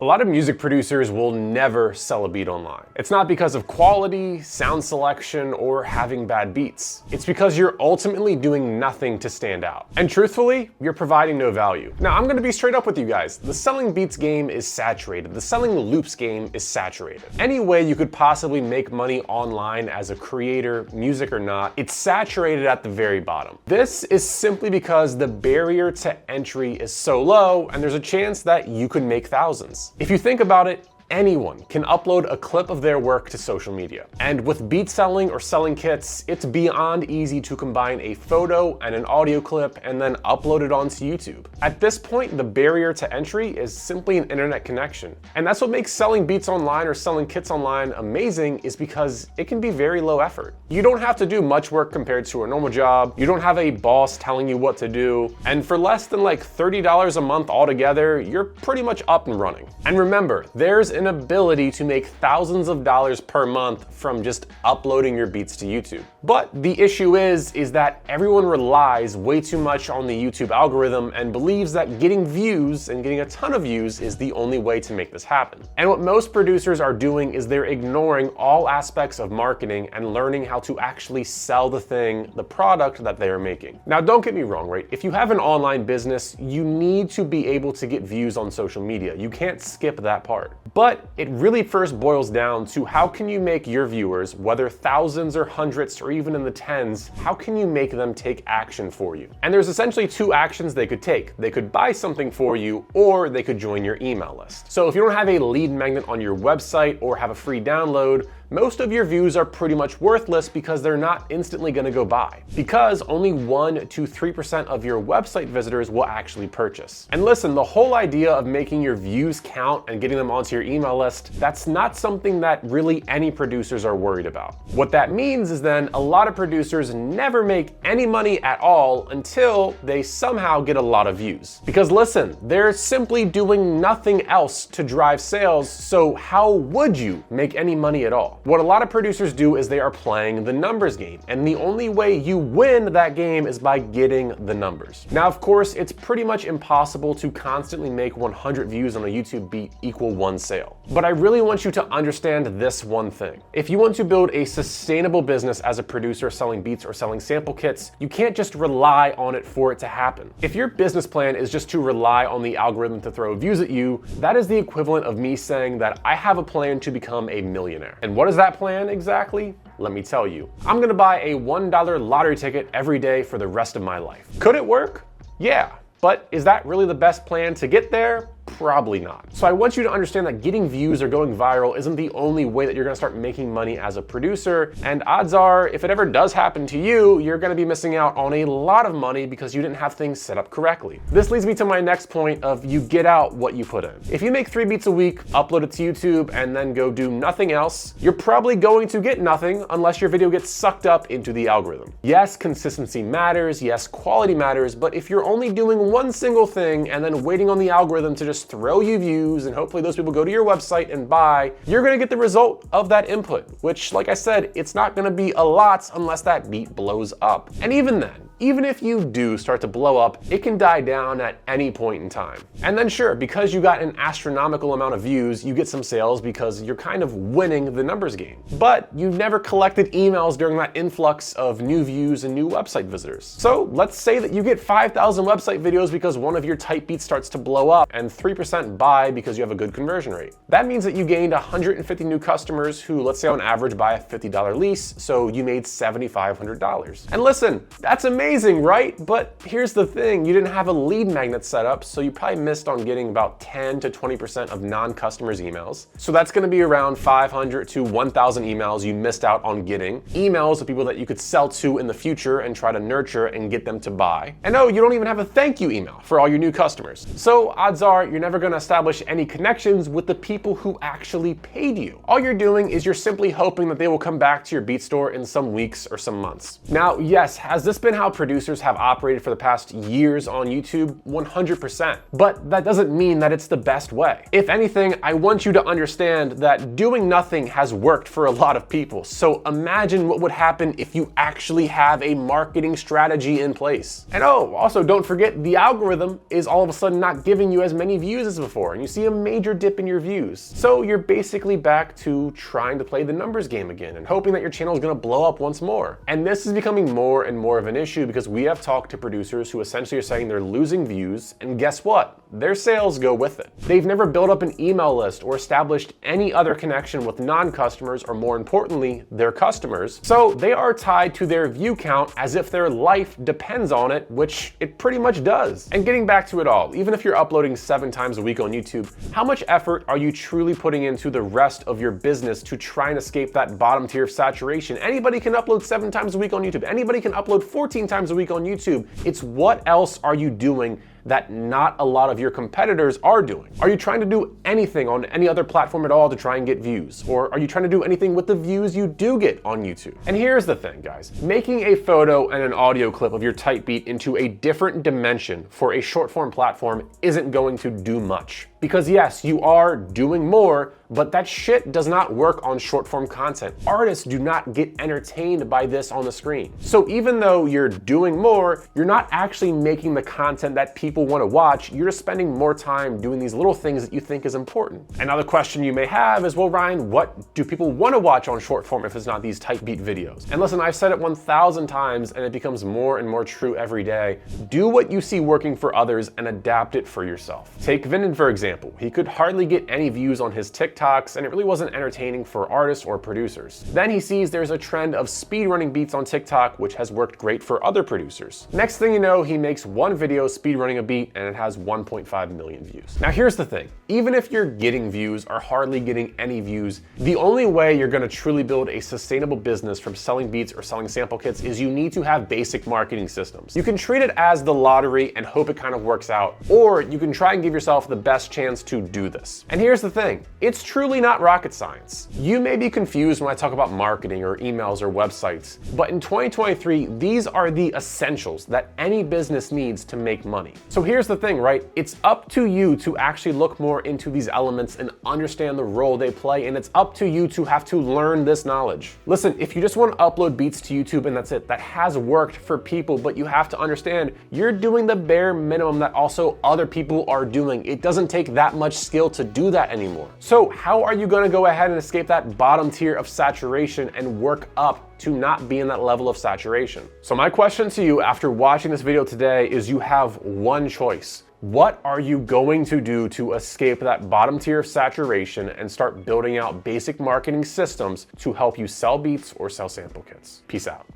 A lot of music producers will never sell a beat online. It's not because of quality, sound selection, or having bad beats. It's because you're ultimately doing nothing to stand out. And truthfully, you're providing no value. Now, I'm gonna be straight up with you guys. The selling beats game is saturated. The selling loops game is saturated. Any way you could possibly make money online as a creator, music or not, it's saturated at the very bottom. This is simply because the barrier to entry is so low, and there's a chance that you could make thousands. If you think about it, anyone can upload a clip of their work to social media. And with beat selling or selling kits, it's beyond easy to combine a photo and an audio clip and then upload it onto YouTube. At this point, the barrier to entry is simply an internet connection. And that's what makes selling beats online or selling kits online amazing, is because it can be very low effort. You don't have to do much work compared to a normal job. You don't have a boss telling you what to do. And for less than like $30 a month altogether, you're pretty much up and running. And remember, there's an ability to make thousands of dollars per month from just uploading your beats to YouTube. But the issue is that everyone relies way too much on the YouTube algorithm and believes that getting views and getting a ton of views is the only way to make this happen. And what most producers are doing is they're ignoring all aspects of marketing and learning how to actually sell the product that they are making. Now, don't get me wrong, right? If you have an online business, you need to be able to get views on social media. You can't skip that part. But it really first boils down to how can you make your viewers, whether thousands or hundreds or even in the tens, how can you make them take action for you? And there's essentially two actions they could take. They could buy something for you, or they could join your email list. So if you don't have a lead magnet on your website or have a free download, most of your views are pretty much worthless because they're not instantly gonna go buy. Because only 1 to 3% of your website visitors will actually purchase. And listen, the whole idea of making your views count and getting them onto your email list, that's not something that really any producers are worried about. What that means is then a lot of producers never make any money at all until they somehow get a lot of views. Because listen, they're simply doing nothing else to drive sales, so how would you make any money at all? What a lot of producers do is they are playing the numbers game, and the only way you win that game is by getting the numbers. Now, of course, it's pretty much impossible to constantly make 100 views on a YouTube beat equal 1 sale. But I really want you to understand this one thing. If you want to build a sustainable business as a producer selling beats or selling sample kits, you can't just rely on it for it to happen. If your business plan is just to rely on the algorithm to throw views at you, that is the equivalent of me saying that I have a plan to become a millionaire. And what is that plan exactly? Let me tell you. I'm gonna buy a $1 lottery ticket every day for the rest of my life. Could it work? Yeah. But is that really the best plan to get there? Probably not. So I want you to understand that getting views or going viral isn't the only way that you're gonna start making money as a producer. And odds are, if it ever does happen to you, you're gonna be missing out on a lot of money because you didn't have things set up correctly. This leads me to my next point of you get out what you put in. If you make 3 beats a week, upload it to YouTube, and then go do nothing else, you're probably going to get nothing unless your video gets sucked up into the algorithm. Yes, consistency matters, yes, quality matters, but if you're only doing one single thing and then waiting on the algorithm to just throw you views and hopefully those people go to your website and buy, you're gonna get the result of that input, which, like I said, it's not gonna be a lot unless that beat blows up. And even then, even if you do start to blow up, it can die down at any point in time. And then sure, because you got an astronomical amount of views, you get some sales because you're kind of winning the numbers game. But you never collected emails during that influx of new views and new website visitors. So let's say that you get 5,000 website videos because one of your type beats starts to blow up and 3% buy because you have a good conversion rate. That means that you gained 150 new customers who, let's say on average, buy a $50 lease, so you made $7,500. And listen, that's amazing, right? But here's the thing, you didn't have a lead magnet set up, so you probably missed on getting about 10 to 20% of non-customers' emails. So that's gonna be around 500 to 1,000 emails you missed out on getting. Emails of people that you could sell to in the future and try to nurture and get them to buy. And no, you don't even have a thank you email for all your new customers. So odds are you're never gonna establish any connections with the people who actually paid you. All you're doing is you're simply hoping that they will come back to your beat store in some weeks or some months. Now, yes, has this been how producers have operated for the past years on YouTube, 100%. But that doesn't mean that it's the best way. If anything, I want you to understand that doing nothing has worked for a lot of people. So imagine what would happen if you actually have a marketing strategy in place. And oh, also don't forget, the algorithm is all of a sudden not giving you as many views as before, and you see a major dip in your views. So you're basically back to trying to play the numbers game again and hoping that your channel is going to blow up once more. And this is becoming more and more of an issue because we have talked to producers who essentially are saying they're losing views, and guess what? Their sales go with it. They've never built up an email list or established any other connection with non-customers, or more importantly, their customers. So they are tied to their view count as if their life depends on it, which it pretty much does. And getting back to it all, even if you're uploading 7 times a week on YouTube, how much effort are you truly putting into the rest of your business to try and escape that bottom tier of saturation? Anybody can upload 7 times a week on YouTube. Anybody can upload 14 times a week on YouTube. It's what else are you doing that not a lot of your competitors are doing? Are you trying to do anything on any other platform at all to try and get views? Or are you trying to do anything with the views you do get on YouTube? And here's the thing, guys. Making a photo and an audio clip of your type beat into a different dimension for a short form platform isn't going to do much. Because yes, you are doing more, but that shit does not work on short form content. Artists do not get entertained by this on the screen. So even though you're doing more, you're not actually making the content that people want to watch. You're just spending more time doing these little things that you think is important. Another question you may have is, well, Ryan, what do people want to watch on short form if it's not these type beat videos? And listen, I've said it 1,000 times and it becomes more and more true every day. Do what you see working for others and adapt it for yourself. Take Vinden, for example. He could hardly get any views on his TikToks, and it really wasn't entertaining for artists or producers. Then he sees there's a trend of speedrunning beats on TikTok, which has worked great for other producers. Next thing you know, he makes one video speedrunning a beat and it has 1.5 million views. Now here's the thing, even if you're getting views or hardly getting any views, the only way you're gonna truly build a sustainable business from selling beats or selling sample kits is you need to have basic marketing systems. You can treat it as the lottery and hope it kind of works out, or you can try and give yourself the best chance to do this. And here's the thing, it's truly not rocket science. You may be confused when I talk about marketing or emails or websites, but in 2023, these are the essentials that any business needs to make money. So here's the thing, right? It's up to you to actually look more into these elements and understand the role they play, and it's up to you to have to learn this knowledge. Listen, if you just want to upload beats to YouTube and that's it, that has worked for people, but you have to understand you're doing the bare minimum that also other people are doing. It doesn't take that much skill to do that anymore. So how are you going to go ahead and escape that bottom tier of saturation and work up to not be in that level of saturation? So my question to you after watching this video today is, you have one choice. What are you going to do to escape that bottom tier of saturation and start building out basic marketing systems to help you sell beats or sell sample kits? Peace out.